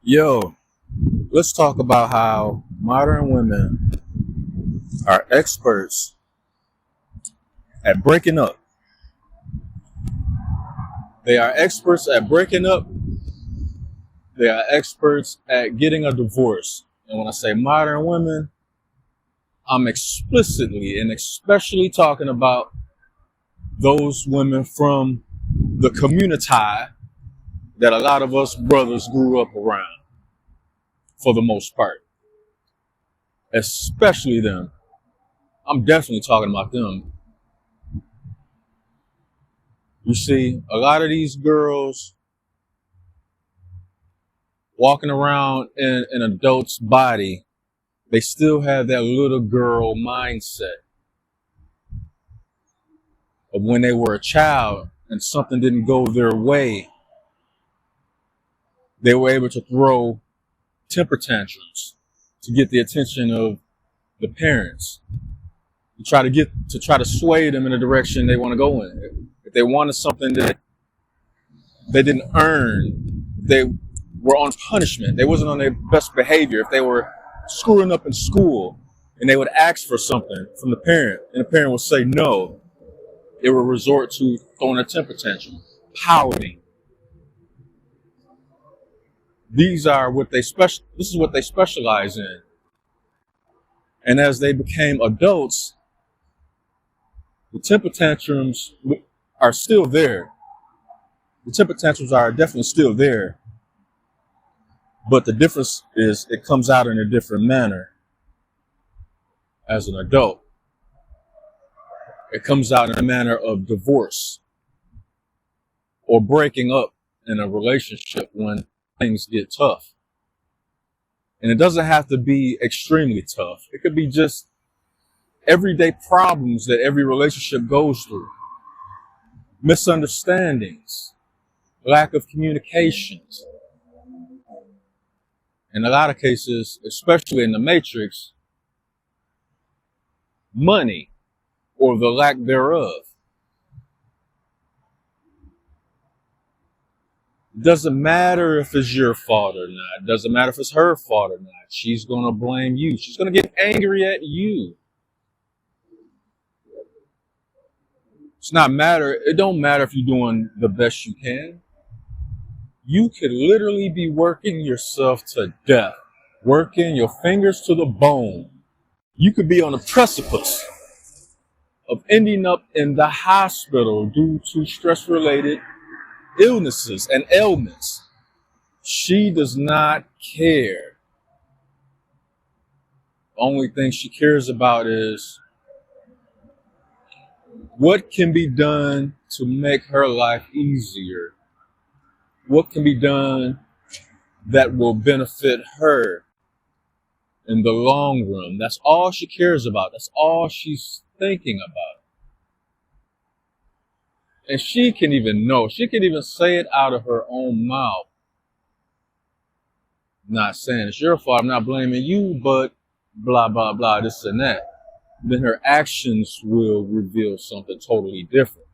Yo, let's talk about how modern women are experts at breaking up. They are experts at breaking up. They are experts at getting a divorce. And when I say modern women, I'm explicitly and especially talking about those women from the community that a lot of us brothers grew up around, for the most part. Especially them. I'm definitely talking about them. You see, a lot of these girls walking around in an adult's body, they still have that little girl mindset of when they were a child and something didn't go their way. They were able to throw temper tantrums to get the attention of the parents, to try to sway them in the direction they want to go in. If they wanted something that they didn't earn, they were on punishment. They wasn't on their best behavior. If they were screwing up in school and they would ask for something from the parent and the parent would say no, it would resort to throwing a temper tantrum, pouting. This is what they specialize in. And as they became adults, the temper tantrums are still there. The temper tantrums are definitely still there. But the difference is it comes out in a different manner as an adult. It comes out in a manner of divorce or breaking up in a relationship when things get tough. And it doesn't have to be extremely tough. It could be just everyday problems that every relationship goes through. Misunderstandings, lack of communications. In a lot of cases, especially in the Matrix, money or the lack thereof. It doesn't matter if it's your fault or not. It doesn't matter if it's her fault or not. She's going to blame you. She's going to get angry at you. It don't matter if you're doing the best you can. You could literally be working yourself to death, working your fingers to the bone. You could be on the precipice of ending up in the hospital due to stress-related illnesses and ailments. She does not care. The only thing she cares about is what can be done to make her life easier. What can be done that will benefit her in the long run. That's all she cares about. That's all she's thinking about. And she can even say it out of her own mouth. Not saying it's your fault, I'm not blaming you, but blah, blah, blah, this and that. Then her actions will reveal something totally different.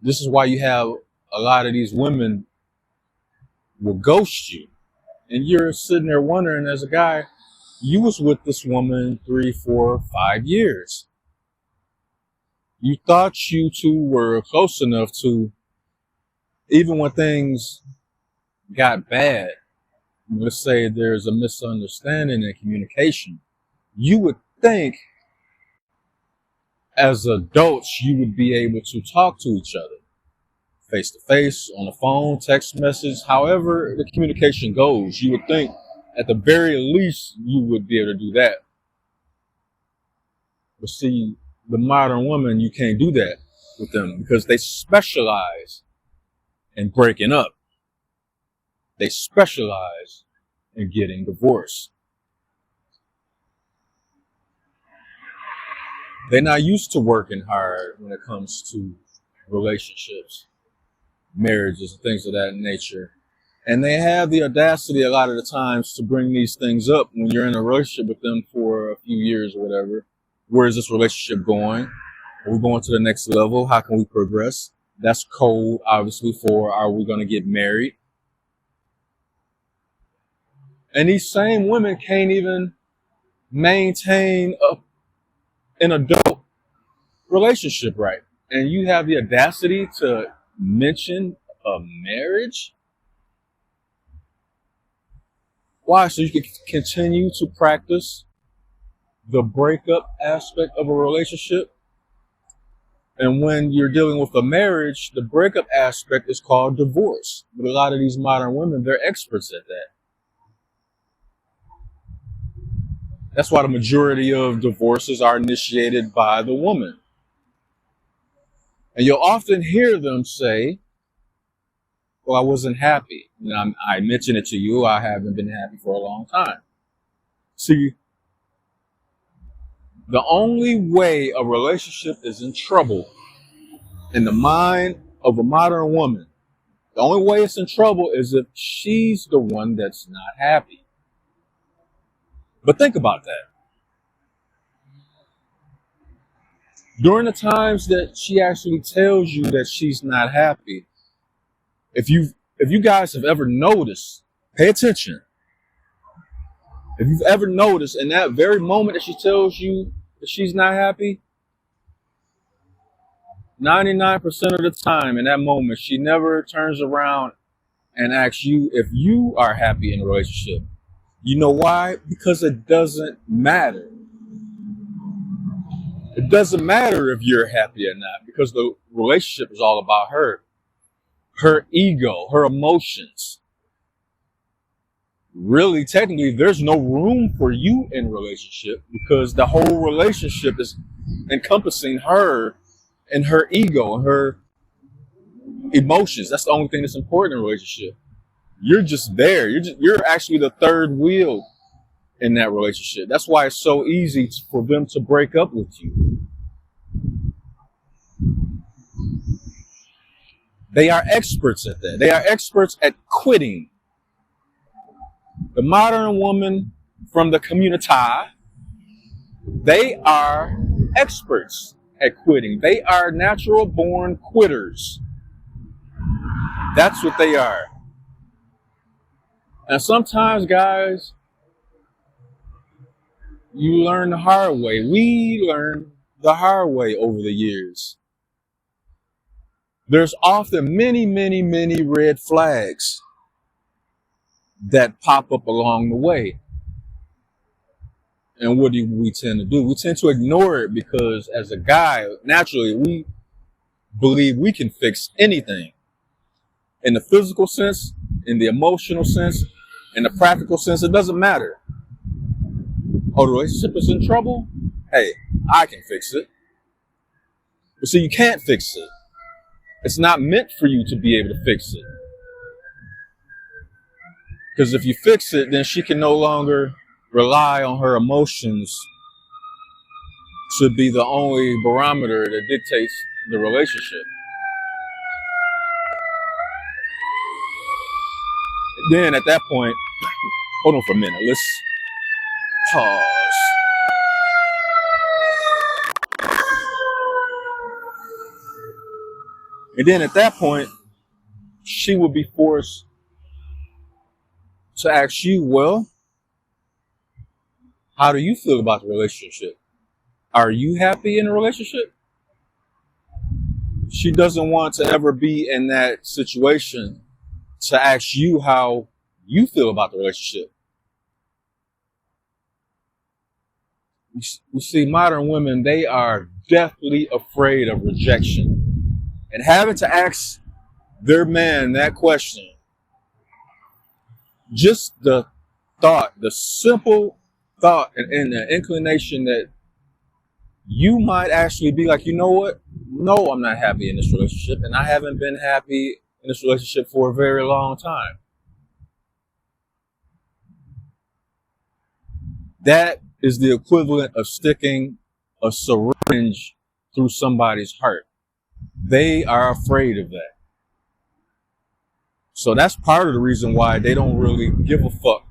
This is why you have a lot of these women will ghost you. And you're sitting there wondering, as a guy, you was with this woman 3, 4, 5 years. You thought you two were close enough to, even when things got bad, let's say there's a misunderstanding in communication, you would think as adults you would be able to talk to each other face to face, on the phone, text message, however the communication goes. You would think at the very least you would be able to do that. But see, the modern woman, you can't do that with them because they specialize in breaking up. They specialize in getting divorced. They're not used to working hard when it comes to relationships, marriages, and things of that nature. And they have the audacity a lot of the times to bring these things up when you're in a relationship with them for a few years or whatever. Where is this relationship going? Are we going to the next level? How can we progress? That's code, obviously, for are we going to get married? And these same women can't even maintain an adult relationship right. And you have the audacity to mention a marriage? Why? So you can continue to practice the breakup aspect of a relationship. And when you're dealing with a marriage, the breakup aspect is called divorce. But a lot of these modern women, they're experts at that. That's why the majority of divorces are initiated by the woman. And you'll often hear them say, well, I wasn't happy. And I mentioned it to you, I haven't been happy for a long time. See, the only way a relationship is in trouble in the mind of a modern woman, the only way it's in trouble is if she's the one that's not happy. But think about that. During the times that she actually tells you that she's not happy, if you guys have ever noticed, pay attention. If you've ever noticed in that very moment that she tells you that she's not happy, 99% of the time in that moment, she never turns around and asks you if you are happy in a relationship. You know why? Because it doesn't matter. It doesn't matter if you're happy or not, because the relationship is all about her ego, her emotions. Really, technically, there's no room for you in a relationship because the whole relationship is encompassing her and her ego and her emotions. That's the only thing that's important in a relationship. You're just there. You're actually the third wheel in that relationship. That's why it's so easy for them to break up with you. They are experts at that. They are experts at quitting. The modern woman from the community, they are experts at quitting. They are natural born quitters. That's what they are. And sometimes, guys, you learn the hard way. We learn the hard way over the years. There's often many, many, many red flags that pop up along the way. And what do we tend to do? We tend to ignore it because as a guy, naturally, we believe we can fix anything. In the physical sense, in the emotional sense, in the practical sense, it doesn't matter. Oh, the relationship is in trouble? Hey, I can fix it. But see, you can't fix it. It's not meant for you to be able to fix it. Because if you fix it, then she can no longer rely on her emotions to be the only barometer that dictates the relationship. Then at that point, hold on for a minute. Let's pause. And then at that point, she will be forced to ask you, well, how do you feel about the relationship? Are you happy in a relationship? She doesn't want to ever be in that situation to ask you how you feel about the relationship. You see, modern women, they are deathly afraid of rejection. And having to ask their man that question, just the thought, the simple thought and the inclination that you might actually be like, you know what? No, I'm not happy in this relationship. And I haven't been happy in this relationship for a very long time. That is the equivalent of sticking a syringe through somebody's heart. They are afraid of that. So that's part of the reason why they don't really give a fuck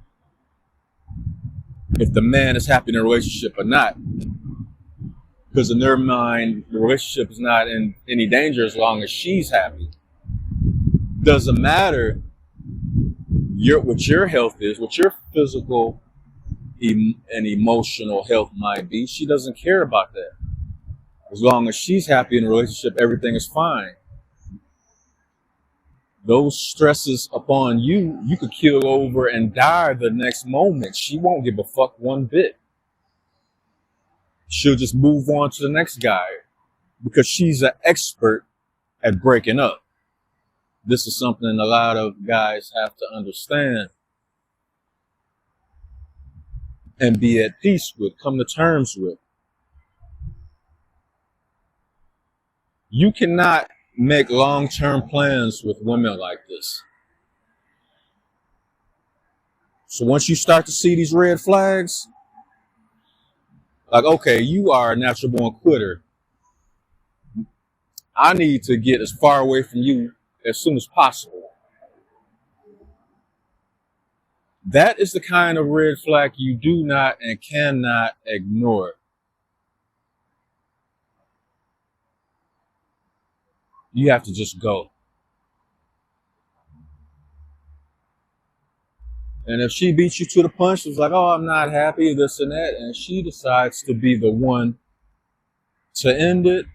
if the man is happy in a relationship or not. Because in their mind, the relationship is not in any danger as long as she's happy. Doesn't matter what your health is, what your physical and emotional health might be. She doesn't care about that. As long as she's happy in a relationship, everything is fine. Those stresses upon you, you could keel over and die the next moment. She won't give a fuck one bit. She'll just move on to the next guy because she's an expert at breaking up. This is something a lot of guys have to understand and be at peace with, come to terms with. You cannot make long-term plans with women like this. So once you start to see these red flags, like, okay, you are a natural born quitter. I need to get as far away from you as soon as possible. That is the kind of red flag you do not and cannot ignore. You have to just go. And if she beats you to the punch, it's like, oh, I'm not happy, this and that, and she decides to be the one to end it,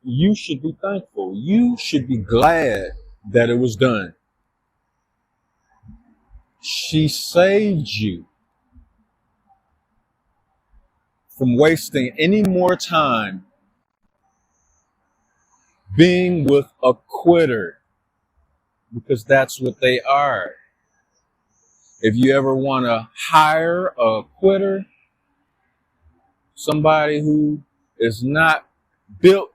you should be thankful. You should be glad that it was done. She saved you from wasting any more time being with a quitter, because that's what they are. If you ever want to hire a quitter, somebody who is not built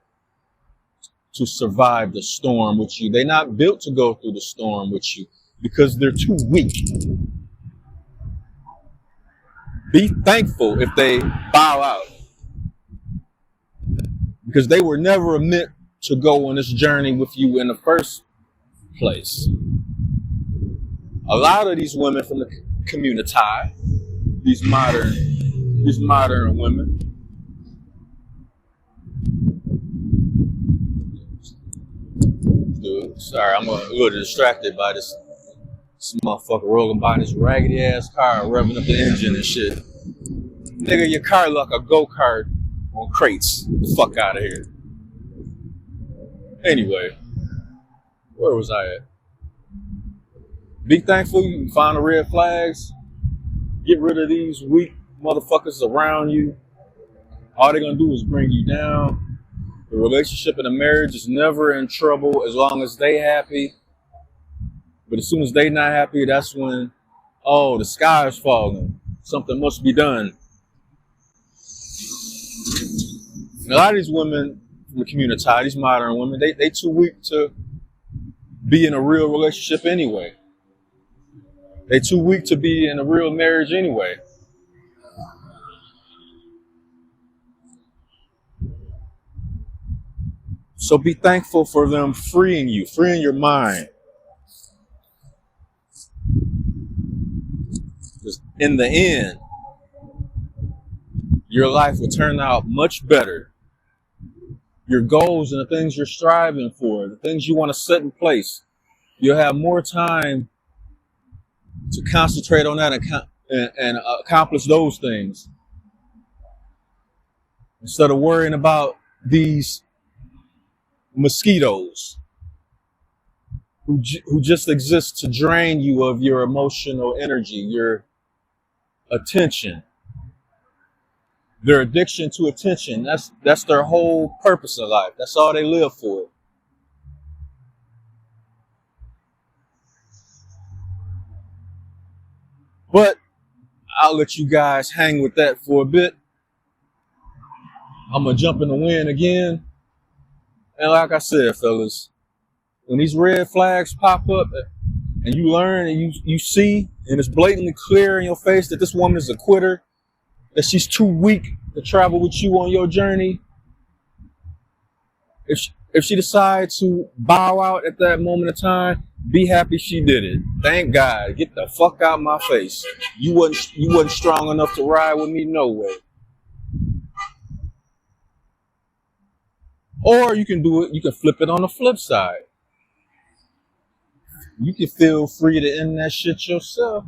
to survive the storm with you, they're not built to go through the storm with you because they're too weak. Be thankful if they bow out, because they were never meant to go on this journey with you in the first place. A lot of these women from the community, these modern women, dude, sorry, I'm a little distracted by this motherfucker rolling by this raggedy ass car, revving up the engine and shit. Nigga, your car like a go-kart on crates. Get the fuck out of here. Anyway, where was I at? Be thankful you can find the red flags. Get rid of these weak motherfuckers around you. All they're gonna do is bring you down. The relationship and the marriage is never in trouble as long as they happy. But as soon as they not happy, that's when, oh, the sky is falling. Something must be done. And a lot of these women from the community, these modern women, they too weak to be in a real relationship anyway. They too weak to be in a real marriage anyway. So be thankful for them freeing you, freeing your mind. Because in the end, your life will turn out much better. Your goals and the things you're striving for, the things you want to set in place, you'll have more time to concentrate on that and accomplish those things, instead of worrying about these mosquitoes who just exist to drain you of your emotional energy, your attention. Their addiction to attention, that's their whole purpose in life. That's all they live for. But I'll let you guys hang with that for a bit. I'm going to jump in the wind again. And like I said, fellas, when these red flags pop up and you learn and you see, and it's blatantly clear in your face that this woman is a quitter, that she's too weak to travel with you on your journey, if she decides to bow out at that moment of time, be happy she did it. Thank God. Get the fuck out my face. You wasn't strong enough to ride with me, no way. Or you can do it, you can flip it on the flip side. You can feel free to end that shit yourself.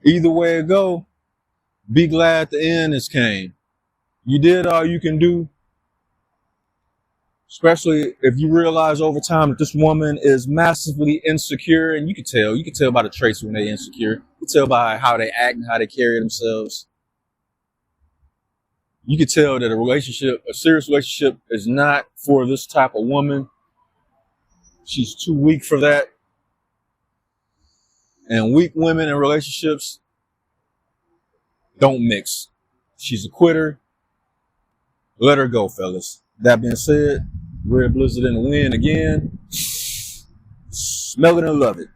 Either way it go, be glad the end is came. You did all you can do, especially if you realize over time that this woman is massively insecure, and you can tell by the traits when they're insecure. You can tell by how they act and how they carry themselves. You can tell that a serious relationship is not for this type of woman. She's too weak for that. And weak women in relationships don't mix. She's a quitter. Let her go, fellas. That being said, Red Blizzard in the wind again. Smell it and love it.